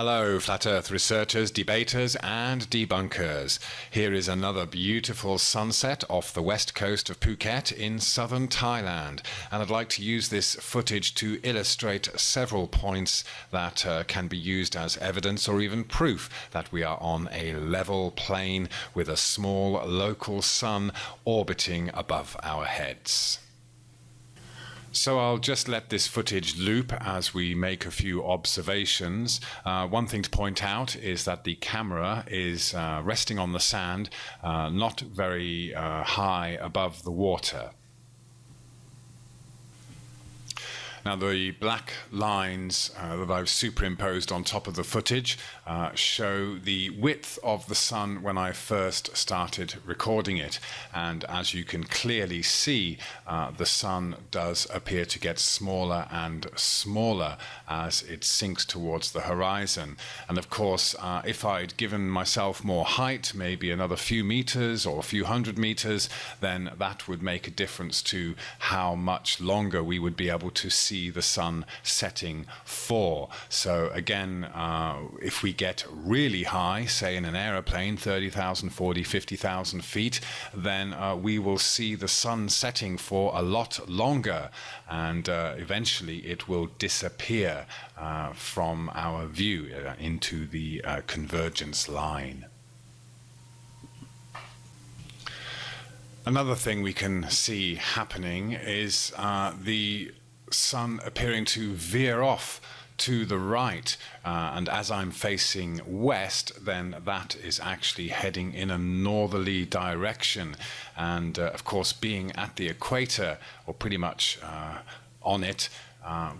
Hello, Flat Earth researchers, debaters and debunkers. Here is another beautiful sunset off the west coast of Phuket in southern Thailand. And I'd like to use this footage to illustrate several points that can be used as evidence or even proof that we are on a level plane with a small local sun orbiting above our heads. So I'll just let this footage loop as we make a few observations. One thing to point out is that the camera is resting on the sand, not very high above the water. Now the black lines that I've superimposed on top of the footage show the width of the sun when I first started recording it, and as you can clearly see, the sun does appear to get smaller and smaller as it sinks towards the horizon. And of course, if I'd given myself more height, maybe another few meters or a few hundred meters, then that would make a difference to how much longer we would be able to see the sun setting for. So again, if we get really high, say in an aeroplane, 30,000, 40, 50,000 feet, then we will see the sun setting for a lot longer, and eventually it will disappear from our view into the convergence line. Another thing we can see happening is the sun appearing to veer off to the right, and as I'm facing west, then that is actually heading in a northerly direction. And of course, being at the equator, or pretty much on it,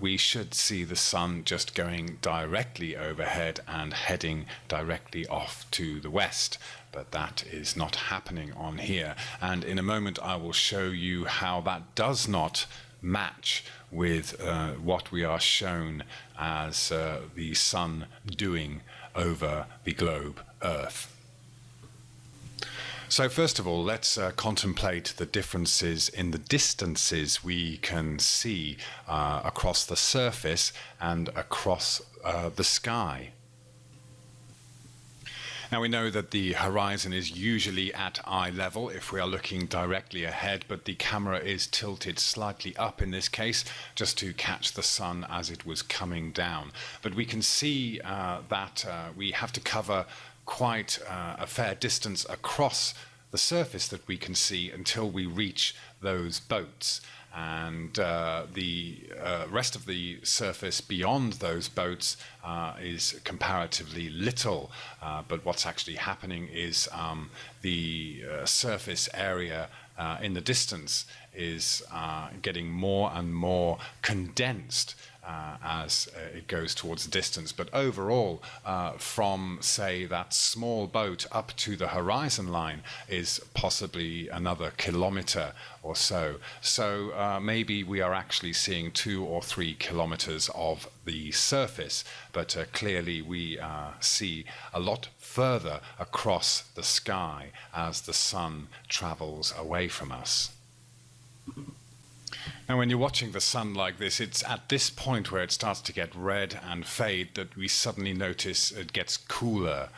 we should see the sun just going directly overhead and heading directly off to the west. But that is not happening on here. And in a moment, I will show you how that does not match with what we are shown as the sun doing over the globe Earth. So first of all, let's contemplate the differences in the distances we can see across the surface and across the sky. Now we know that the horizon is usually at eye level if we are looking directly ahead, but the camera is tilted slightly up in this case just to catch the sun as it was coming down. But we can see that we have to cover quite a fair distance across the surface that we can see until we reach those boats. And the rest of the surface beyond those boats is comparatively little, but what's actually happening is the surface area in the distance is getting more and more condensed as it goes towards the distance. But overall, from say that small boat up to the horizon line is possibly another kilometer or so. So maybe we are actually seeing 2 or 3 kilometers of the surface, but clearly we see a lot further across the sky as the sun travels away from us. Now, when you're watching the sun like this, it's at this point where it starts to get red and fade that we suddenly notice it gets cooler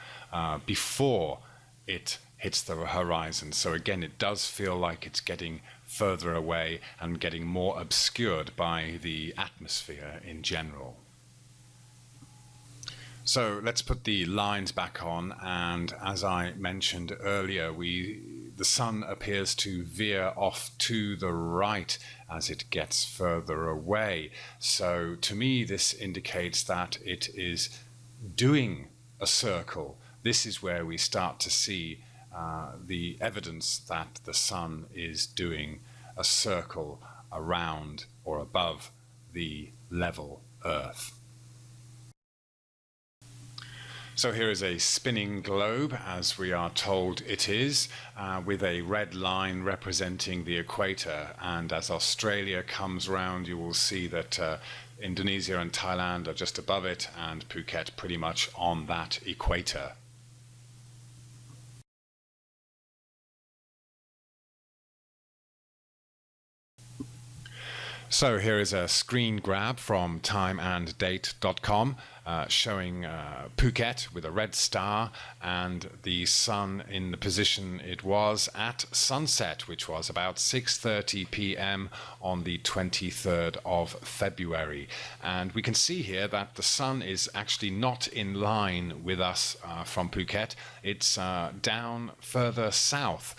before it hits the horizon. So again, it does feel like it's getting further away and getting more obscured by the atmosphere in general. So let's put the lines back on, and as I mentioned earlier, the sun appears to veer off to the right as it gets further away. So to me, this indicates that it is doing a circle. This is where we start to see the evidence that the sun is doing a circle around or above the level Earth. So here is a spinning globe, as we are told it is, with a red line representing the equator. And as Australia comes round, you will see that Indonesia and Thailand are just above it, and Phuket pretty much on that equator. So here is a screen grab from timeanddate.com showing Phuket with a red star and the sun in the position it was at sunset, which was about 6:30 p.m. on the 23rd of February. And we can see here that the sun is actually not in line with us from Phuket. It's down further south,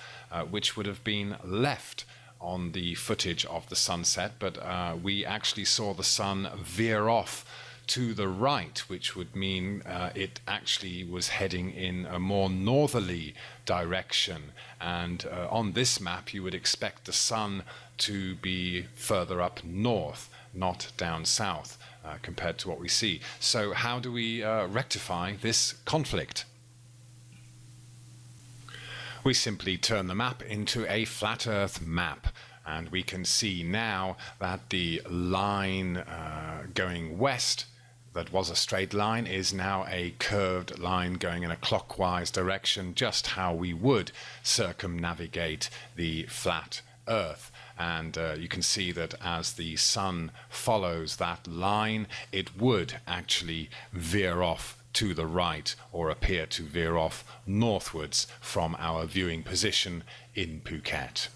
which would have been left on the footage of the sunset, but we actually saw the sun veer off to the right, which would mean it actually was heading in a more northerly direction. And on this map, you would expect the sun to be further up north, not down south, compared to what we see. So how do we rectify this conflict? We simply turn the map into a flat Earth map, and we can see now that the line going west, that was a straight line, is now a curved line going in a clockwise direction, just how we would circumnavigate the flat Earth. And you can see that as the sun follows that line, it would actually veer off to the right, or appear to veer off northwards from our viewing position in Phuket.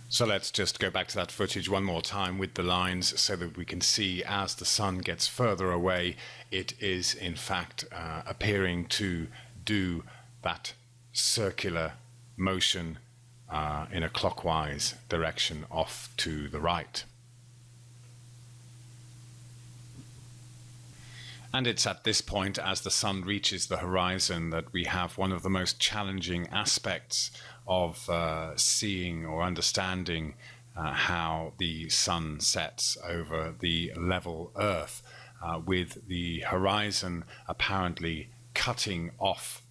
So let's just go back to that footage one more time with the lines so that we can see as the sun gets further away, it is in fact appearing to do that circular motion in a clockwise direction off to the right. And it's at this point, as the sun reaches the horizon, that we have one of the most challenging aspects of seeing or understanding how the sun sets over the level Earth, with the horizon apparently cutting off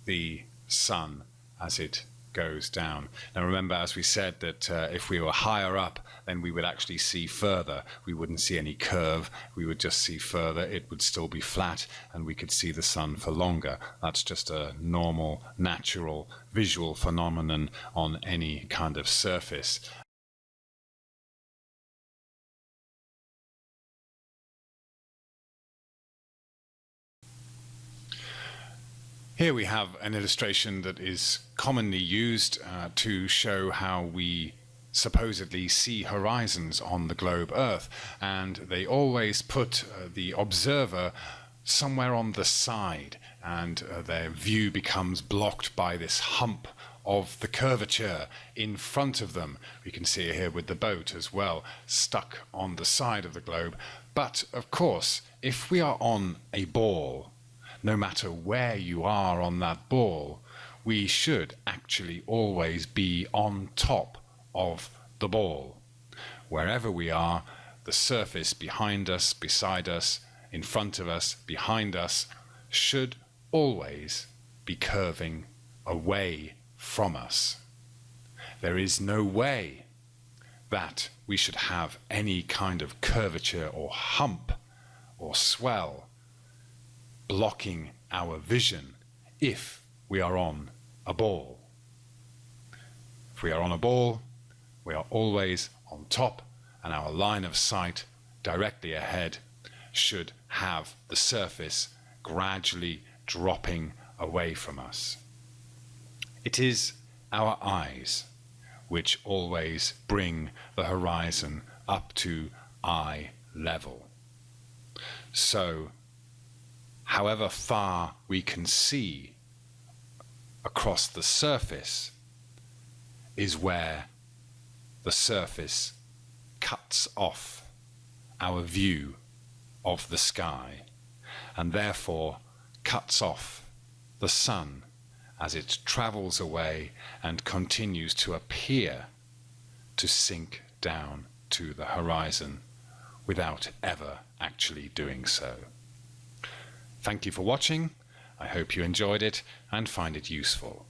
the sun as it goes down. Now remember, as we said, that if we were higher up, then we would actually see further. We wouldn't see any curve, we would just see further. It would still be flat and we could see the sun for longer. That's just a normal, natural visual phenomenon on any kind of surface. Here we have an illustration that is commonly used to show how we supposedly see horizons on the globe Earth, and they always put the observer somewhere on the side, and their view becomes blocked by this hump of the curvature in front of them. We can see it here with the boat as well, stuck on the side of the globe. But of course, if we are on a ball, no matter where you are on that ball, we should actually always be on top of the ball. Wherever we are, the surface behind us, beside us, in front of us, behind us, should always be curving away from us. There is no way that we should have any kind of curvature or hump or swell blocking our vision if we are on a ball. If we are on a ball, we are always on top, and our line of sight directly ahead should have the surface gradually dropping away from us. It is our eyes which always bring the horizon up to eye level. So however far we can see across the surface is where the surface cuts off our view of the sky, and therefore cuts off the sun as it travels away and continues to appear to sink down to the horizon without ever actually doing so. Thank you for watching. I hope you enjoyed it and find it useful.